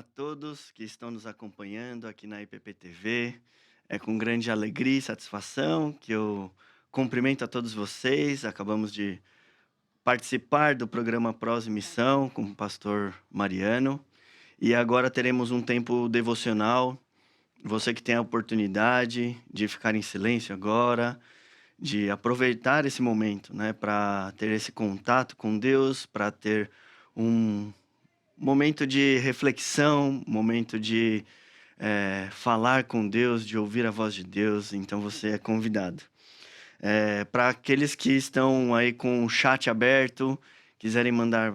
a todos que estão nos acompanhando aqui na IPP TV. É com grande alegria e satisfação que eu cumprimento a todos vocês. Acabamos de participar do programa Prós e Missão com o pastor Mariano e agora teremos um tempo devocional. Você que tem a oportunidade de ficar em silêncio agora, de aproveitar esse momento, né, para ter esse contato com Deus, para ter um momento de reflexão, momento de falar com Deus, de ouvir a voz de Deus, então você é convidado. Para aqueles que estão aí com o chat aberto, quiserem mandar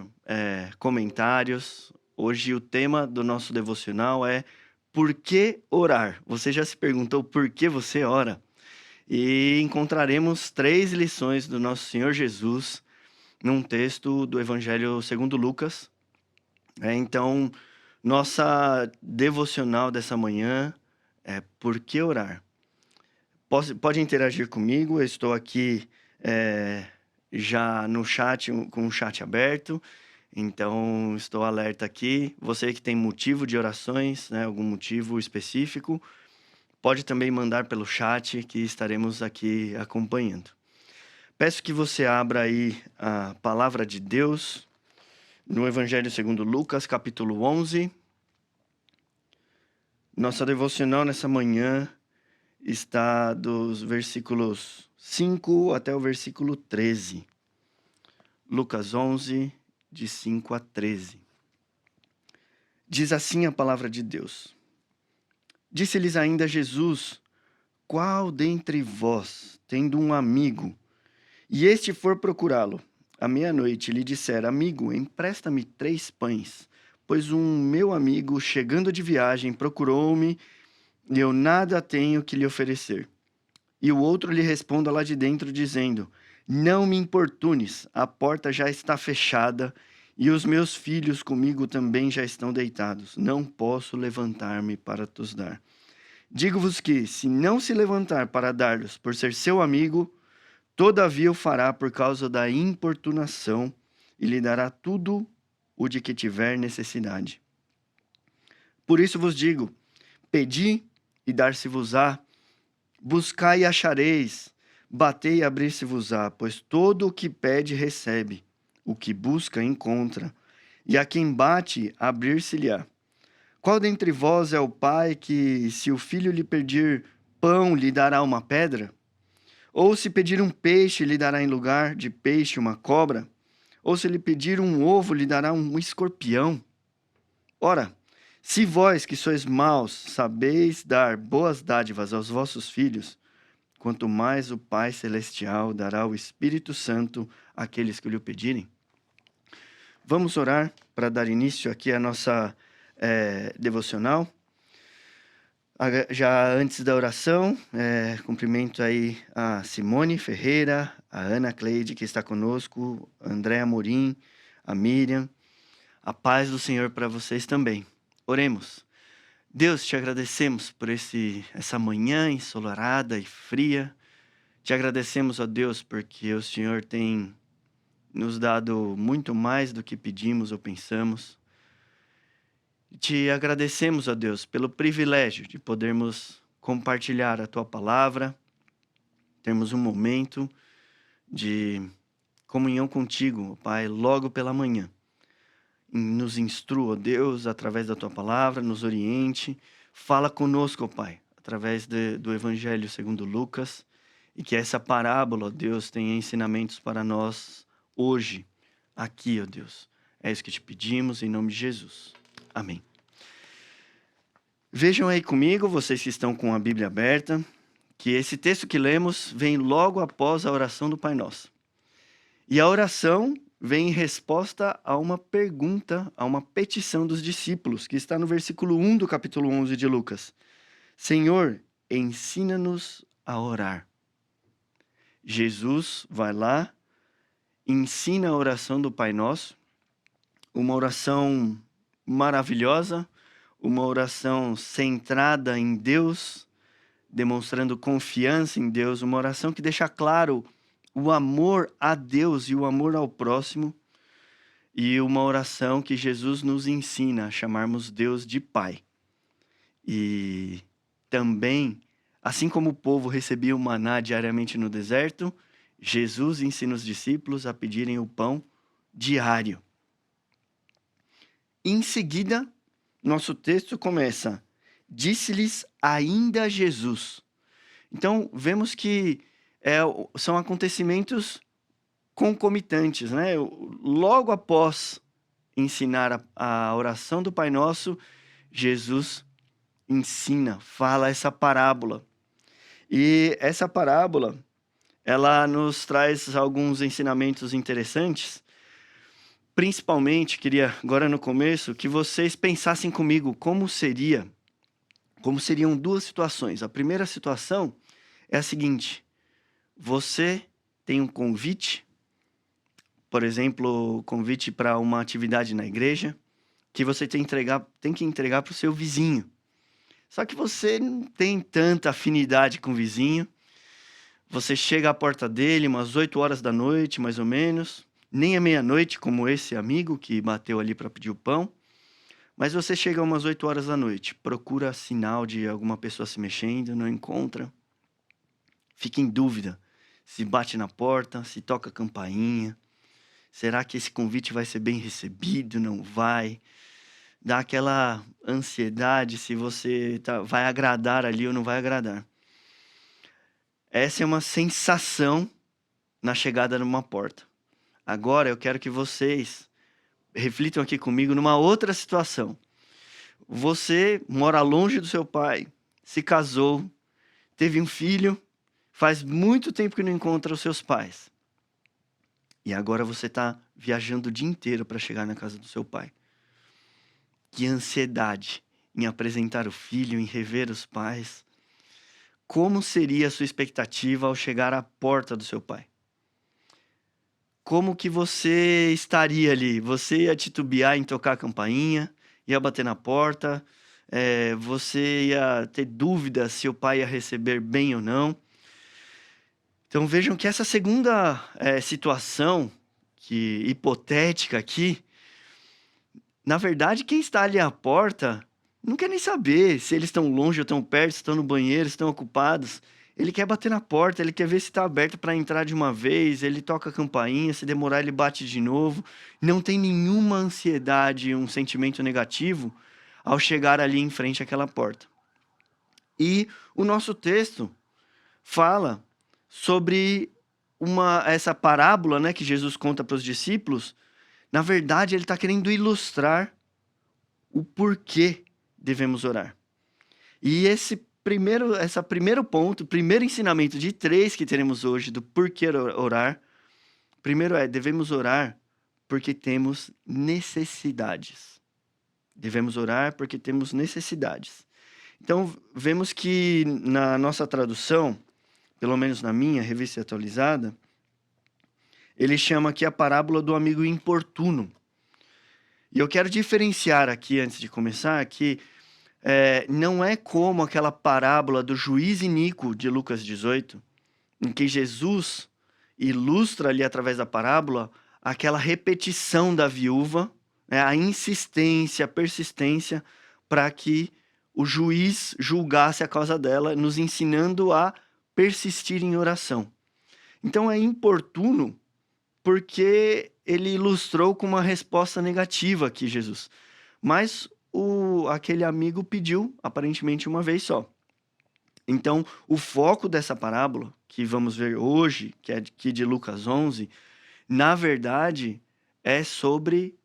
comentários, hoje o tema do nosso devocional é por que orar? Você já se perguntou por que você ora? E encontraremos 3 lições do nosso Senhor Jesus num texto do Evangelho segundo Lucas. Então, nossa devocional dessa manhã é por que orar? Pode interagir comigo, eu estou aqui já no chat, com o chat aberto, então estou alerta aqui. Você que tem motivo de orações, né, algum motivo específico, pode também mandar pelo chat que estaremos aqui acompanhando. Peço que você abra aí a palavra de Deus no Evangelho segundo Lucas, capítulo 11. Nossa devocional nessa manhã está dos versículos 5 até o versículo 13. Lucas 11, de 5 a 13. Diz assim a palavra de Deus. Disse-lhes ainda Jesus: qual dentre vós, tendo um amigo, e este for procurá-lo, à meia-noite lhe disser: amigo, empresta-me 3 pães, pois um meu amigo, chegando de viagem, procurou-me, e eu nada tenho que lhe oferecer. E o outro lhe responda lá de dentro, dizendo: não me importunes, a porta já está fechada, e os meus filhos comigo também já estão deitados. Não posso levantar-me para tos dar. Digo-vos que, se não se levantar para dar-lhes por ser seu amigo, todavia o fará por causa da importunação, e lhe dará tudo o de que tiver necessidade. Por isso vos digo: pedi e dar-se-vos-á, buscai e achareis, batei e abrir-se-vos-á, pois todo o que pede recebe, o que busca encontra, e a quem bate abrir-se-lhe-á. Qual dentre vós é o pai que, se o filho lhe pedir pão, lhe dará uma pedra? Ou se pedir um peixe, lhe dará em lugar de peixe uma cobra? Ou se lhe pedir um ovo, lhe dará um escorpião? Ora, se vós que sois maus sabeis dar boas dádivas aos vossos filhos, quanto mais o Pai Celestial dará o Espírito Santo àqueles que lhe o pedirem. Vamos orar para dar início aqui à nossa devocional. Já antes da oração, cumprimento aí a Simone Ferreira, a Ana Cleide, que está conosco, a Andréa Amorim, a Miriam. A paz do Senhor para vocês também. Oremos. Deus, te agradecemos por essa manhã ensolarada e fria. Te agradecemos, ó Deus, porque o Senhor tem nos dado muito mais do que pedimos ou pensamos. Te agradecemos, ó Deus, pelo privilégio de podermos compartilhar a Tua palavra, termos um momento de comunhão contigo, ó Pai, logo pela manhã. Nos instrua, ó Deus, através da Tua palavra, nos oriente. Fala conosco, ó Pai, através do Evangelho segundo Lucas, e que essa parábola, ó Deus, tenha ensinamentos para nós hoje, aqui, ó Deus. É isso que te pedimos, em nome de Jesus. Amém. Vejam aí comigo, vocês que estão com a Bíblia aberta, que esse texto que lemos vem logo após a oração do Pai Nosso. E a oração vem em resposta a uma pergunta, a uma petição dos discípulos, que está no versículo 1 do capítulo 11 de Lucas. Senhor, ensina-nos a orar. Jesus vai lá, ensina a oração do Pai Nosso, uma oração maravilhosa, uma oração centrada em Deus, demonstrando confiança em Deus, uma oração que deixa claro o amor a Deus e o amor ao próximo. e uma oração que Jesus nos ensina a chamarmos Deus de Pai. E também, assim como o povo recebia o maná diariamente no deserto, Jesus ensina os discípulos a pedirem o pão diário. Em seguida, nosso texto começa: disse-lhes ainda Jesus. Então, vemos que são acontecimentos concomitantes, né? Logo após ensinar a oração do Pai Nosso, Jesus ensina, fala essa parábola. E essa parábola, ela nos traz alguns ensinamentos interessantes. Principalmente, queria agora no começo que vocês pensassem comigo como seriam duas situações. A primeira situação é a seguinte: você tem um convite, por exemplo, convite para uma atividade na igreja, que você tem que entregar para o seu vizinho. Só que você não tem tanta afinidade com o vizinho. Você chega à porta dele umas 8 horas da noite, mais ou menos. Nem é meia-noite, como esse amigo que bateu ali para pedir o pão. Mas você chega umas 8 horas da noite, procura sinal de alguma pessoa se mexendo, não encontra. Fica em dúvida se bate na porta, se toca a campainha. Será que esse convite vai ser bem recebido? Não vai? Dá aquela ansiedade se você vai agradar ali ou não vai agradar. Essa é uma sensação na chegada numa porta. Agora eu quero que vocês reflitam aqui comigo numa outra situação. Você mora longe do seu pai, se casou, teve um filho, faz muito tempo que não encontra os seus pais. E agora você está viajando o dia inteiro para chegar na casa do seu pai. Que ansiedade em apresentar o filho, em rever os pais. Como seria a sua expectativa ao chegar à porta do seu pai? Como que você estaria ali? Você ia titubear em tocar a campainha? Ia bater na porta? Você ia ter dúvida se o pai ia receber bem ou não? Então vejam que essa segunda situação hipotética aqui, na verdade, quem está ali à porta não quer nem saber se eles estão longe ou estão perto, se estão no banheiro, se estão ocupados. Ele quer bater na porta, ele quer ver se está aberto para entrar de uma vez, ele toca a campainha, se demorar ele bate de novo. Não tem nenhuma ansiedade, um sentimento negativo ao chegar ali em frente àquela porta. E o nosso texto fala sobre essa parábola, né, que Jesus conta para os discípulos. Na verdade, ele está querendo ilustrar o porquê devemos orar. E esse primeiro ponto, primeiro ensinamento de 3 que teremos hoje do porquê orar. Primeiro devemos orar porque temos necessidades. Devemos orar porque temos necessidades. Então, vemos que na nossa tradução, pelo menos na minha, Revista Atualizada, ele chama aqui a parábola do amigo importuno. E eu quero diferenciar aqui, antes de começar, que não é como aquela parábola do juiz iníquo de Lucas 18, em que Jesus ilustra ali através da parábola aquela repetição da viúva, né, a insistência, a persistência para que o juiz julgasse a causa dela, nos ensinando a persistir em oração. Então é importuno porque ele ilustrou com uma resposta negativa aqui, Jesus. Mas aquele amigo pediu, aparentemente, uma vez só. Então, o foco dessa parábola, que vamos ver hoje, que é aqui de Lucas 11, na verdade, é sobre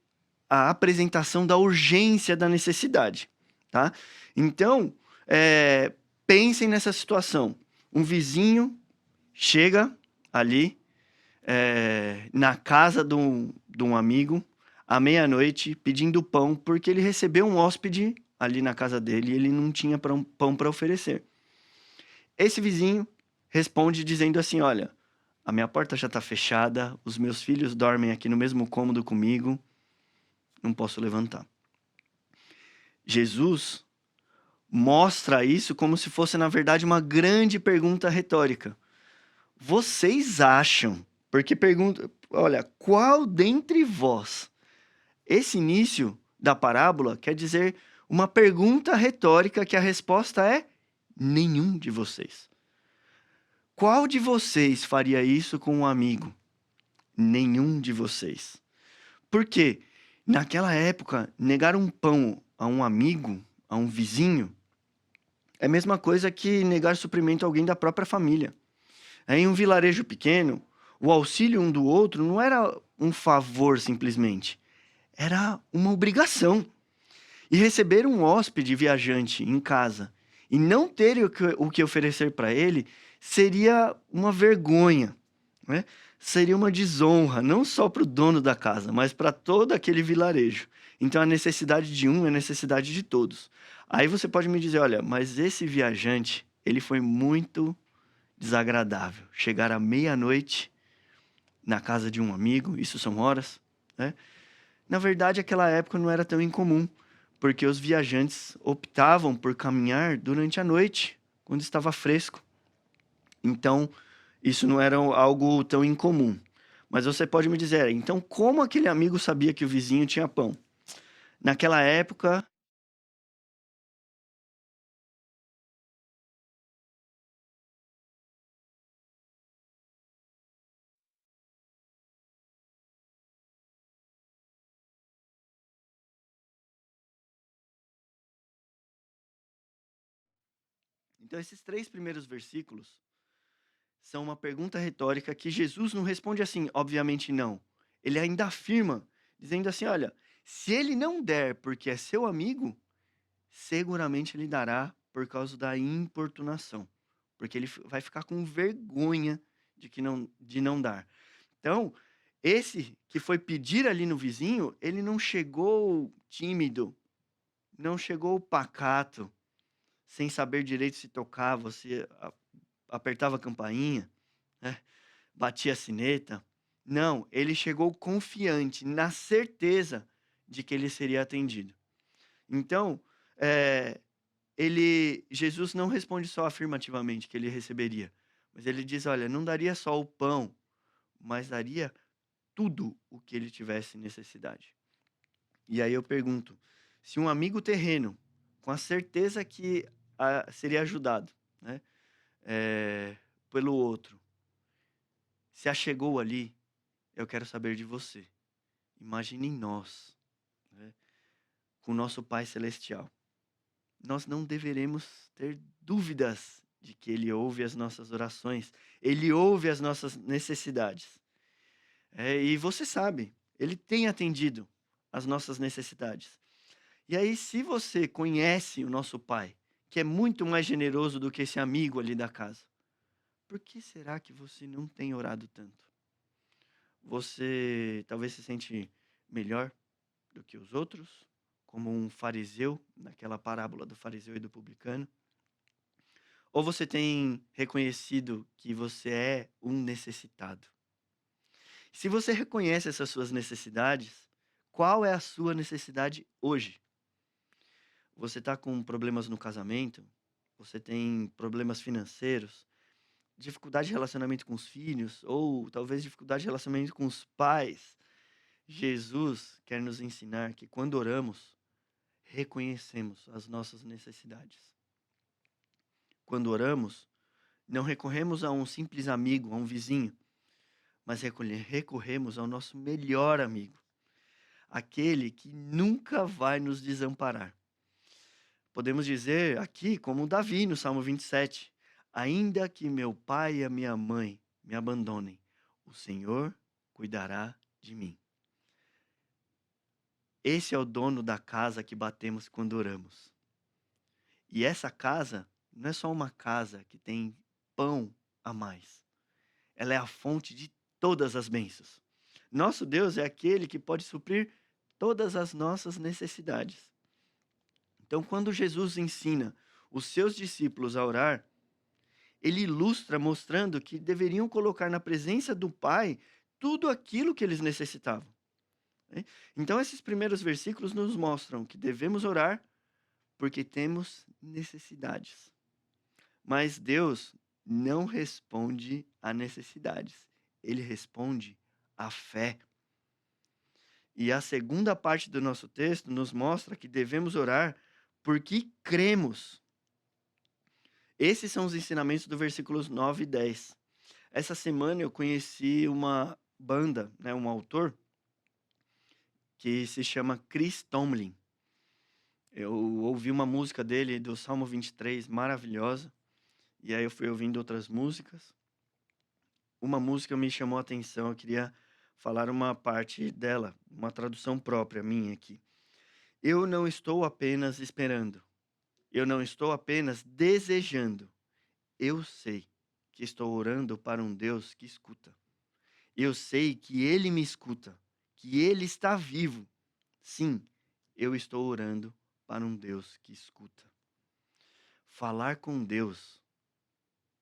a apresentação da urgência da necessidade, tá? Então, pensem nessa situação. Um vizinho chega ali na casa de um amigo, à meia-noite, pedindo pão, porque ele recebeu um hóspede ali na casa dele e ele não tinha pão para oferecer. Esse vizinho responde dizendo assim: olha, a minha porta já está fechada, os meus filhos dormem aqui no mesmo cômodo comigo, não posso levantar. Jesus mostra isso como se fosse, na verdade, uma grande pergunta retórica. Vocês acham, porque pergunta, olha, qual dentre vós, Esse início da parábola quer dizer uma pergunta retórica que a resposta é nenhum de vocês. Qual de vocês faria isso com um amigo? Nenhum de vocês. Por quê? Naquela época, negar um pão a um amigo, a um vizinho, é a mesma coisa que negar suprimento a alguém da própria família. Em um vilarejo pequeno, o auxílio um do outro não era um favor simplesmente, era uma obrigação. E receber um hóspede viajante em casa e não ter o que oferecer para ele seria uma vergonha, né? Seria uma desonra, não só para o dono da casa, mas para todo aquele vilarejo. Então a necessidade de um é a necessidade de todos. Aí você pode me dizer, olha, mas esse viajante, ele foi muito desagradável. Chegar à meia-noite na casa de um amigo, isso são horas, né? Na verdade, aquela época não era tão incomum, porque os viajantes optavam por caminhar durante a noite, quando estava fresco. Então, isso não era algo tão incomum. Mas você pode me dizer, então como aquele amigo sabia que o vizinho tinha pão? Naquela época, então esses três primeiros versículos são uma pergunta retórica que Jesus não responde assim, obviamente não. Ele ainda afirma, dizendo assim: olha, se ele não der porque é seu amigo, seguramente ele dará por causa da importunação, porque ele vai ficar com vergonha de não dar. Então, esse que foi pedir ali no vizinho, ele não chegou tímido, não chegou pacato, sem saber direito se tocava, se apertava a campainha, né? Batia a sineta. Não, ele chegou confiante, na certeza de que ele seria atendido. Então, eh, Jesus não responde só afirmativamente que ele receberia, mas ele diz: olha, não daria só o pão, mas daria tudo o que ele tivesse necessidade. E aí eu pergunto: se um amigo terreno, com a certeza que seria ajudado, né, pelo outro, se achegou ali, eu quero saber de você. Imagine nós, né, com o nosso Pai Celestial. Nós não deveremos ter dúvidas de que Ele ouve as nossas orações, Ele ouve as nossas necessidades. E você sabe, Ele tem atendido as nossas necessidades. E aí, se você conhece o nosso Pai, que é muito mais generoso do que esse amigo ali da casa, por que será que você não tem orado tanto? Você talvez se sente melhor do que os outros, como um fariseu, naquela parábola do fariseu e do publicano? Ou você tem reconhecido que você é um necessitado? Se você reconhece essas suas necessidades, qual é a sua necessidade hoje? Você está com problemas no casamento? Você tem problemas financeiros? Dificuldade de relacionamento com os filhos? Ou talvez dificuldade de relacionamento com os pais? Jesus quer nos ensinar que quando oramos, reconhecemos as nossas necessidades. Quando oramos, não recorremos a um simples amigo, a um vizinho, mas recorremos ao nosso melhor amigo, aquele que nunca vai nos desamparar. Podemos dizer aqui, como Davi no Salmo 27, ainda que meu pai e a minha mãe me abandonem, o Senhor cuidará de mim. Esse é o dono da casa que batemos quando oramos. E essa casa não é só uma casa que tem pão a mais. Ela é a fonte de todas as bênçãos. Nosso Deus é aquele que pode suprir todas as nossas necessidades. Então, quando Jesus ensina os seus discípulos a orar, ele ilustra mostrando que deveriam colocar na presença do Pai tudo aquilo que eles necessitavam, né? Então, esses primeiros versículos nos mostram que devemos orar porque temos necessidades. Mas Deus não responde a necessidades, ele responde à fé. E a segunda parte do nosso texto nos mostra que devemos orar porque cremos. Esses são os ensinamentos do versículos 9 e 10. Essa semana eu conheci uma banda, né, um autor, que se chama Chris Tomlin. Eu ouvi uma música dele, do Salmo 23, maravilhosa, e aí eu fui ouvindo outras músicas. Uma música me chamou a atenção, eu queria falar uma parte dela, uma tradução própria minha aqui. Eu não estou apenas esperando, eu não estou apenas desejando, eu sei que estou orando para um Deus que escuta. Eu sei que Ele me escuta, que Ele está vivo. Sim, eu estou orando para um Deus que escuta. Falar com Deus,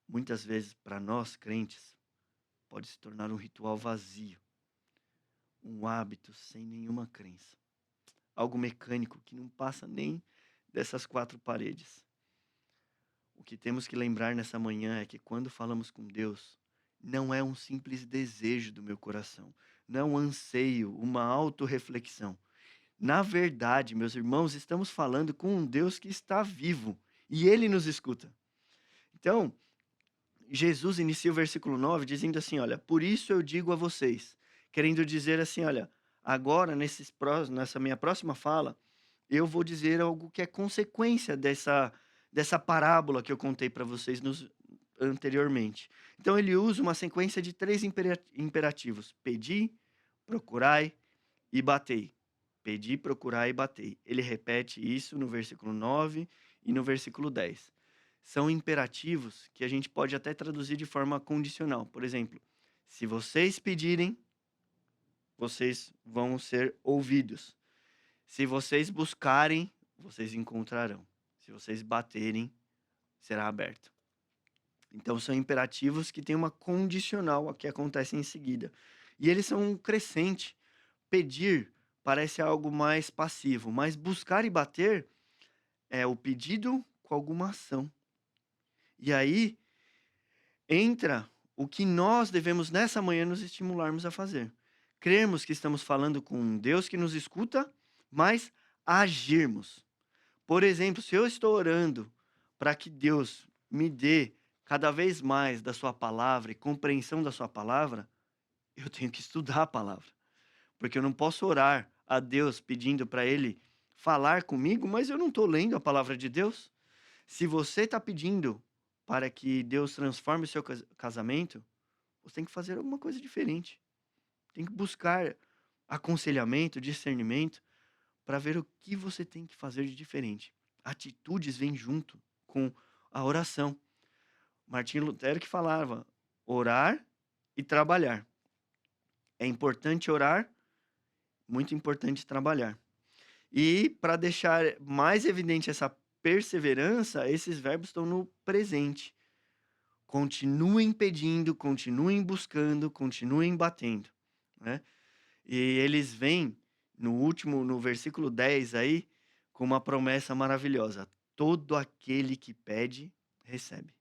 muitas vezes para nós crentes, pode se tornar um ritual vazio, um hábito sem nenhuma crença, algo mecânico que não passa nem dessas quatro paredes. O que temos que lembrar nessa manhã é que quando falamos com Deus, não é um simples desejo do meu coração, não é um anseio, uma autorreflexão. Na verdade, meus irmãos, estamos falando com um Deus que está vivo e Ele nos escuta. Então, Jesus inicia o versículo 9 dizendo assim, olha, por isso eu digo a vocês, querendo dizer assim, olha, agora nessa minha próxima fala, eu vou dizer algo que é consequência dessa parábola que eu contei para vocês anteriormente. Então ele usa uma sequência de 3 imperativos: pedi, procurai e batei. Pedi, procurai e batei. Ele repete isso no versículo 9 e no versículo 10. São imperativos que a gente pode até traduzir de forma condicional. Por exemplo, se vocês pedirem, vocês vão ser ouvidos. Se vocês buscarem, vocês encontrarão. Se vocês baterem, será aberto. Então são imperativos que têm uma condicional que acontece em seguida. E eles são um crescente. Pedir parece algo mais passivo, mas buscar e bater é o pedido com alguma ação. E aí entra o que nós devemos nessa manhã nos estimularmos a fazer. Crermos que estamos falando com um Deus que nos escuta, mas agirmos. Por exemplo, se eu estou orando para que Deus me dê cada vez mais da sua palavra e compreensão da sua palavra, eu tenho que estudar a palavra. Porque eu não posso orar a Deus pedindo para Ele falar comigo, mas eu não estou lendo a palavra de Deus. Se você está pedindo para que Deus transforme o seu casamento, você tem que fazer alguma coisa diferente. Tem que buscar aconselhamento, discernimento, para ver o que você tem que fazer de diferente. Atitudes vêm junto com a oração. Martinho Lutero que falava, orar e trabalhar. É importante orar, muito importante trabalhar. E para deixar mais evidente essa perseverança, esses verbos estão no presente. Continuem pedindo, continuem buscando, continuem batendo, né? E eles vêm no versículo 10 aí, com uma promessa maravilhosa: todo aquele que pede, recebe.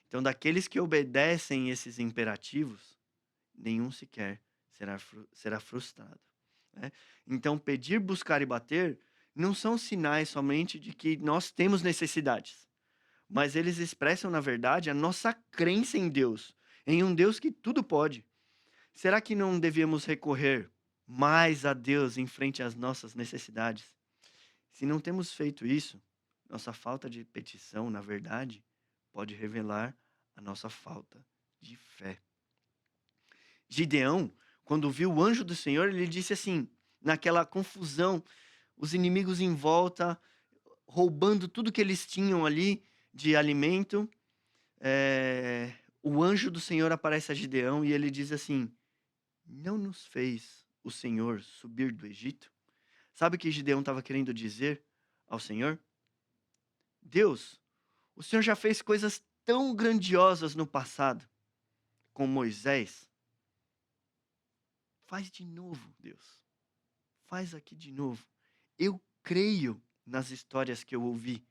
Então, daqueles que obedecem esses imperativos, nenhum sequer será frustrado, né? Então, pedir, buscar e bater não são sinais somente de que nós temos necessidades, mas eles expressam, na verdade, a nossa crença em Deus, em um Deus que tudo pode. Será que não devíamos recorrer mais a Deus em frente às nossas necessidades? Se não temos feito isso, nossa falta de petição, na verdade, pode revelar a nossa falta de fé. Gideão, quando viu o anjo do Senhor, ele disse assim, naquela confusão, os inimigos em volta, roubando tudo que eles tinham ali de alimento, o anjo do Senhor aparece a Gideão e ele diz assim, não nos fez o Senhor subir do Egito? Sabe o que Gideão estava querendo dizer ao Senhor? Deus, o Senhor já fez coisas tão grandiosas no passado com Moisés. Faz de novo, Deus. Faz aqui de novo. Eu creio nas histórias que eu ouvi.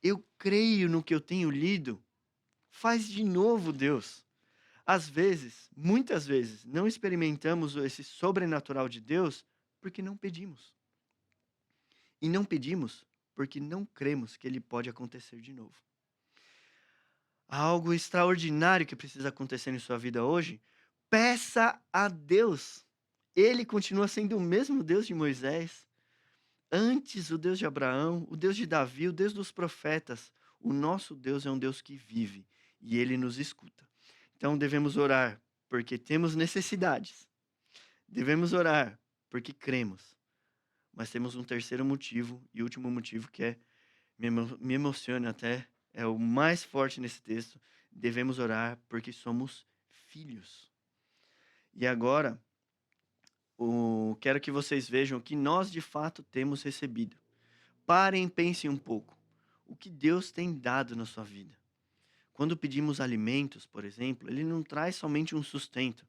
Eu creio no que eu tenho lido. Faz de novo, Deus. Às vezes, muitas vezes, não experimentamos esse sobrenatural de Deus porque não pedimos. E não pedimos porque não cremos que ele pode acontecer de novo. Há algo extraordinário que precisa acontecer em sua vida hoje? Peça a Deus. Ele continua sendo o mesmo Deus de Moisés, antes o Deus de Abraão, o Deus de Davi, o Deus dos profetas. O nosso Deus é um Deus que vive e ele nos escuta. Então devemos orar porque temos necessidades. Devemos orar porque cremos. Mas temos um terceiro motivo e último motivo que me emociona até, é o mais forte nesse texto. Devemos orar porque somos filhos. E agora, quero que vocês vejam o que nós de fato temos recebido. Parem e pensem um pouco. O que Deus tem dado na sua vida? Quando pedimos alimentos, por exemplo, Ele não traz somente um sustento,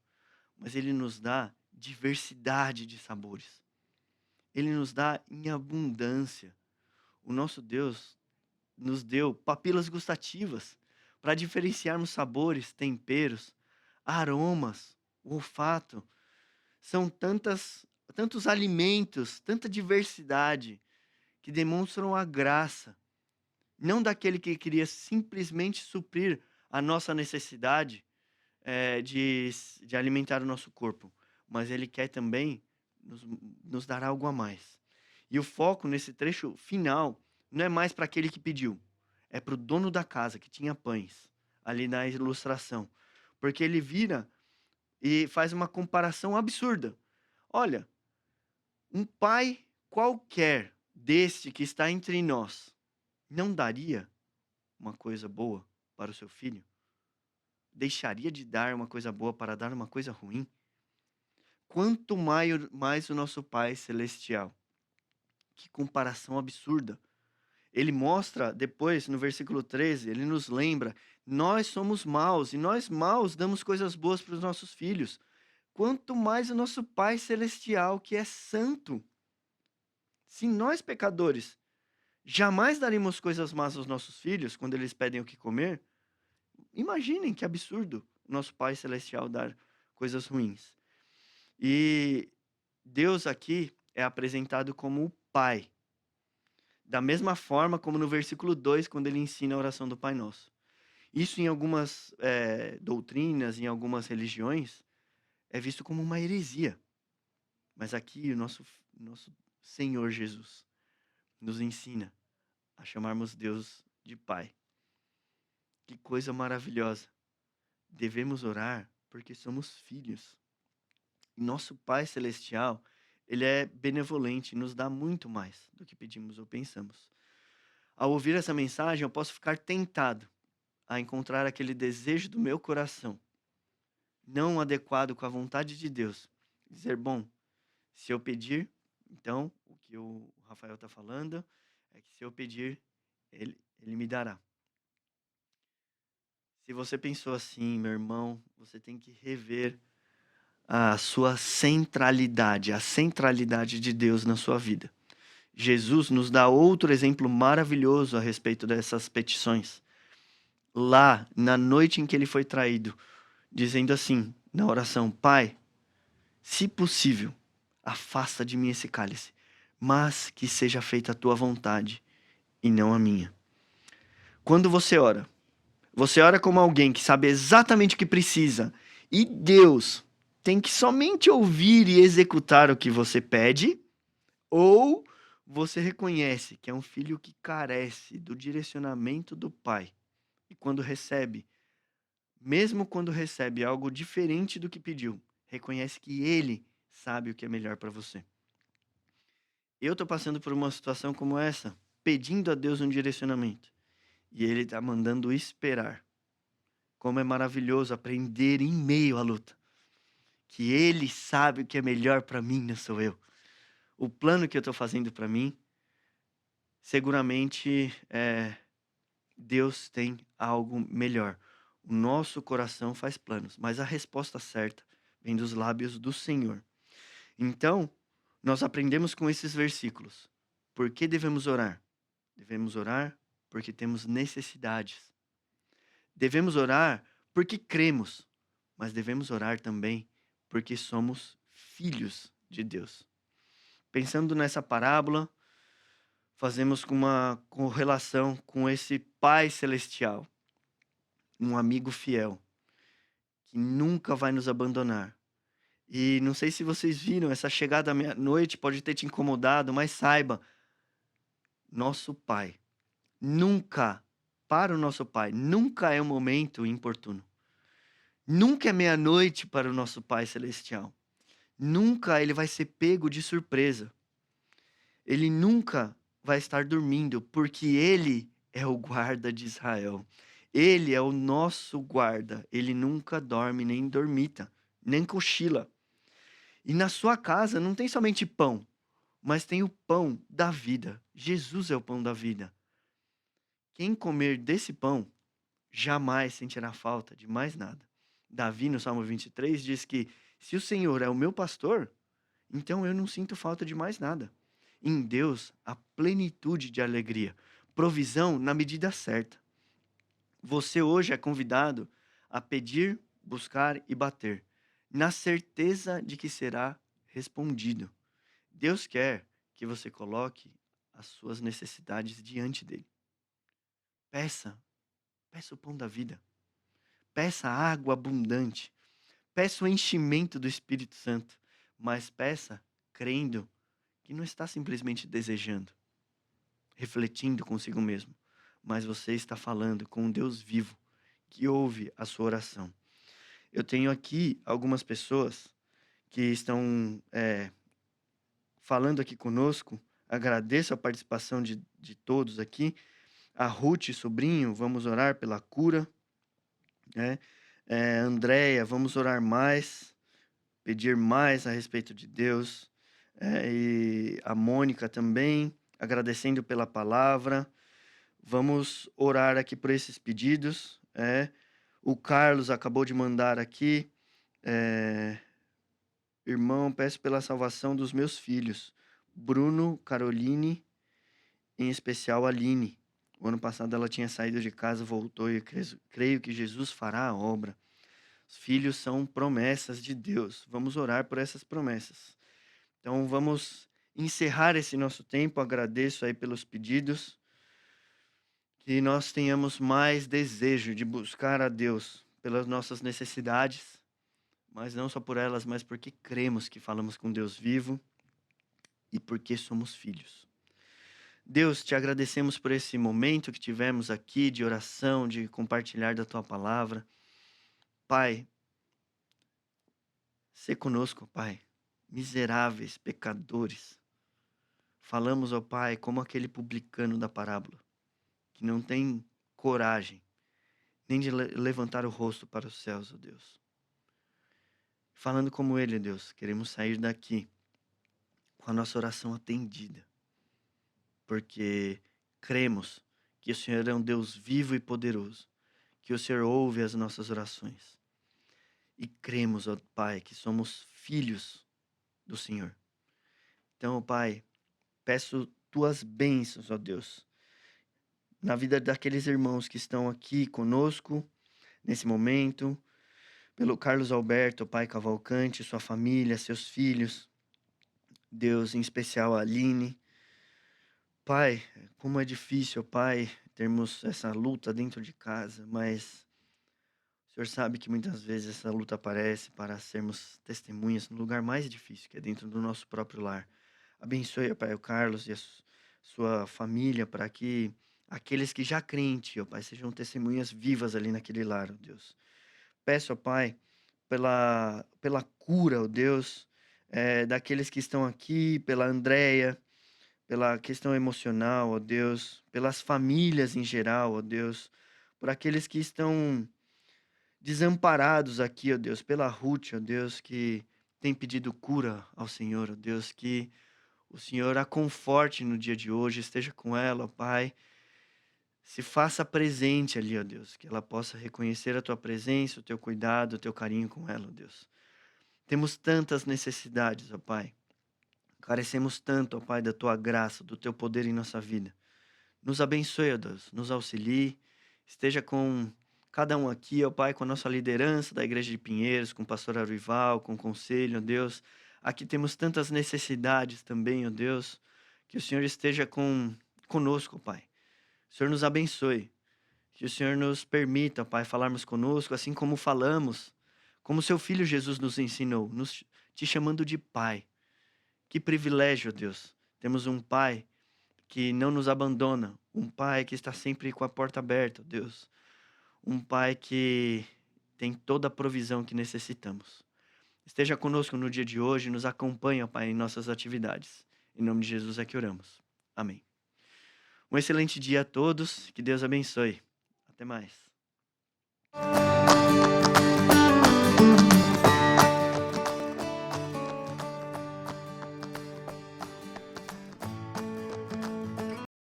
mas Ele nos dá diversidade de sabores. Ele nos dá em abundância. O nosso Deus nos deu papilas gustativas para diferenciarmos sabores, temperos, aromas, o olfato. São tantos alimentos, tanta diversidade que demonstram a graça, não daquele que queria simplesmente suprir a nossa necessidade de alimentar o nosso corpo, mas ele quer também nos dar algo a mais. E o foco nesse trecho final não é mais para aquele que pediu, é para o dono da casa que tinha pães, ali na ilustração, porque ele vira e faz uma comparação absurda. Olha, um pai qualquer deste que está entre nós não daria uma coisa boa para o seu filho? Deixaria de dar uma coisa boa para dar uma coisa ruim? Quanto mais o nosso Pai Celestial. Que comparação absurda. Ele mostra depois, no versículo 13, ele nos lembra, nós somos maus e nós maus damos coisas boas para os nossos filhos. Quanto mais o nosso Pai Celestial, que é santo. Se nós, pecadores, jamais daríamos coisas más aos nossos filhos quando eles pedem o que comer, imaginem que absurdo o nosso Pai Celestial dar coisas ruins. E Deus aqui é apresentado como o Pai. Da mesma forma como no versículo 2, quando ele ensina a oração do Pai Nosso. Isso em algumas doutrinas, em algumas religiões, é visto como uma heresia. Mas aqui o nosso Senhor Jesus nos ensina a chamarmos Deus de Pai. Que coisa maravilhosa. Devemos orar porque somos filhos. E nosso Pai Celestial, ele é benevolente, nos dá muito mais do que pedimos ou pensamos. Ao ouvir essa mensagem, eu posso ficar tentado a encontrar aquele desejo do meu coração, não adequado com a vontade de Deus. Dizer, bom, se eu pedir, então, o que o Rafael está falando é que se eu pedir, ele me dará. Se você pensou assim, meu irmão, você tem que rever a sua centralidade, a centralidade de Deus na sua vida. Jesus nos dá outro exemplo maravilhoso a respeito dessas petições. Lá, na noite em que ele foi traído, dizendo assim, na oração, Pai, se possível, afasta de mim esse cálice, mas que seja feita a tua vontade e não a minha. Quando você ora como alguém que sabe exatamente o que precisa e Deus tem que somente ouvir e executar o que você pede, ou você reconhece que é um filho que carece do direcionamento do Pai e mesmo quando recebe algo diferente do que pediu, reconhece que Ele sabe o que é melhor para você. Eu estou passando por uma situação como essa, pedindo a Deus um direcionamento. E Ele está mandando esperar. Como é maravilhoso aprender em meio à luta. Que Ele sabe o que é melhor para mim, não sou eu. O plano que eu estou fazendo para mim, seguramente Deus tem algo melhor. O nosso coração faz planos, mas a resposta certa vem dos lábios do Senhor. Então, nós aprendemos com esses versículos. Por que devemos orar? Devemos orar porque temos necessidades. Devemos orar porque cremos, mas devemos orar também porque somos filhos de Deus. pensando nessa parábola, fazemos com uma correlação com esse Pai Celestial, um amigo fiel, que nunca vai nos abandonar. E não sei se vocês viram, essa chegada à meia-noite pode ter te incomodado, mas saiba, nosso Pai nunca, para o nosso Pai, nunca é um momento importuno. Nunca é meia-noite para o nosso Pai Celestial. Nunca ele vai ser pego de surpresa. Ele nunca vai estar dormindo, porque ele é o guarda de Israel. Ele é o nosso guarda. Ele nunca dorme, nem dormita, nem cochila. E na sua casa não tem somente pão, mas tem o pão da vida. Jesus é o pão da vida. Quem comer desse pão jamais sentirá falta de mais nada. Davi, no Salmo 23, diz que se o Senhor é o meu pastor, então eu não sinto falta de mais nada. Em Deus, a plenitude de alegria, provisão na medida certa. Você hoje é convidado a pedir, buscar e bater, na certeza de que será respondido. Deus quer que você coloque as suas necessidades diante dele. Peça, peça o pão da vida. Peça água abundante. Peça o enchimento do Espírito Santo. Mas peça crendo que não está simplesmente desejando, refletindo consigo mesmo, mas você está falando com um Deus vivo que ouve a sua oração. Eu tenho aqui algumas pessoas que estão falando aqui conosco. Agradeço a participação de todos aqui. A Ruth, sobrinho, vamos orar pela cura, né? Andréia, vamos orar mais, pedir mais a respeito de Deus. E a Mônica também, agradecendo pela palavra. Vamos orar aqui por esses pedidos. O Carlos acabou de mandar aqui. Irmão, peço pela salvação dos meus filhos, Bruno, Caroline, em especial a Aline. O ano passado ela tinha saído de casa, voltou e eu creio que Jesus fará a obra. Os filhos são promessas de Deus. Vamos orar por essas promessas. Então vamos encerrar esse nosso tempo. Agradeço aí pelos pedidos. Que nós tenhamos mais desejo de buscar a Deus pelas nossas necessidades, mas não só por elas, mas porque cremos que falamos com Deus vivo e porque somos filhos. Deus, te agradecemos por esse momento que tivemos aqui de oração, de compartilhar da tua palavra. Pai, sê conosco, Pai, miseráveis, pecadores. Falamos, ó Pai, como aquele publicano da parábola, que não tem coragem nem de levantar o rosto para os céus, ó Deus. Falando como ele, Deus, queremos sair daqui com a nossa oração atendida, porque cremos que o Senhor é um Deus vivo e poderoso, que o Senhor ouve as nossas orações. E cremos, ó Pai, que somos filhos do Senhor. Então, ó Pai, peço tuas bênçãos, ó Deus, na vida daqueles irmãos que estão aqui conosco nesse momento, pelo Carlos Alberto, Pai Cavalcante, sua família, seus filhos, Deus, em especial a Aline. Pai, como é difícil, Pai, termos essa luta dentro de casa, mas o Senhor sabe que muitas vezes essa luta aparece para sermos testemunhas no lugar mais difícil, que é dentro do nosso próprio lar. Abençoe, Pai, o Carlos e a sua família, para que aqueles que já creem em Ti, ó Pai, sejam testemunhas vivas ali naquele lar, ó Deus. Peço, ó Pai, pela cura, ó Deus, daqueles que estão aqui, pela Andréia, pela questão emocional, ó Deus, pelas famílias em geral, ó Deus, por aqueles que estão desamparados aqui, ó Deus, pela Ruth, ó Deus, que tem pedido cura ao Senhor, ó Deus, que o Senhor a conforte no dia de hoje, esteja com ela, ó Pai, se faça presente ali, ó Deus, que ela possa reconhecer a Tua presença, o Teu cuidado, o Teu carinho com ela, ó Deus. Temos tantas necessidades, ó Pai. Carecemos tanto, ó Pai, da Tua graça, do Teu poder em nossa vida. Nos abençoe, ó Deus, nos auxilie, esteja com cada um aqui, ó Pai, com a nossa liderança da Igreja de Pinheiros, com o pastor Aruival, com o conselho, ó Deus. Aqui temos tantas necessidades também, ó Deus, que o Senhor esteja conosco, Pai. O Senhor nos abençoe. Que o Senhor nos permita, Pai, falarmos conosco, assim como falamos, como seu Filho Jesus nos ensinou, te chamando de Pai. Que privilégio, ó Deus. Temos um Pai que não nos abandona, um Pai que está sempre com a porta aberta, ó Deus. Um Pai que tem toda a provisão que necessitamos. Esteja conosco no dia de hoje, nos acompanhe, ó Pai, em nossas atividades. Em nome de Jesus é que oramos. Amém. Um excelente dia a todos, que Deus abençoe. Até mais.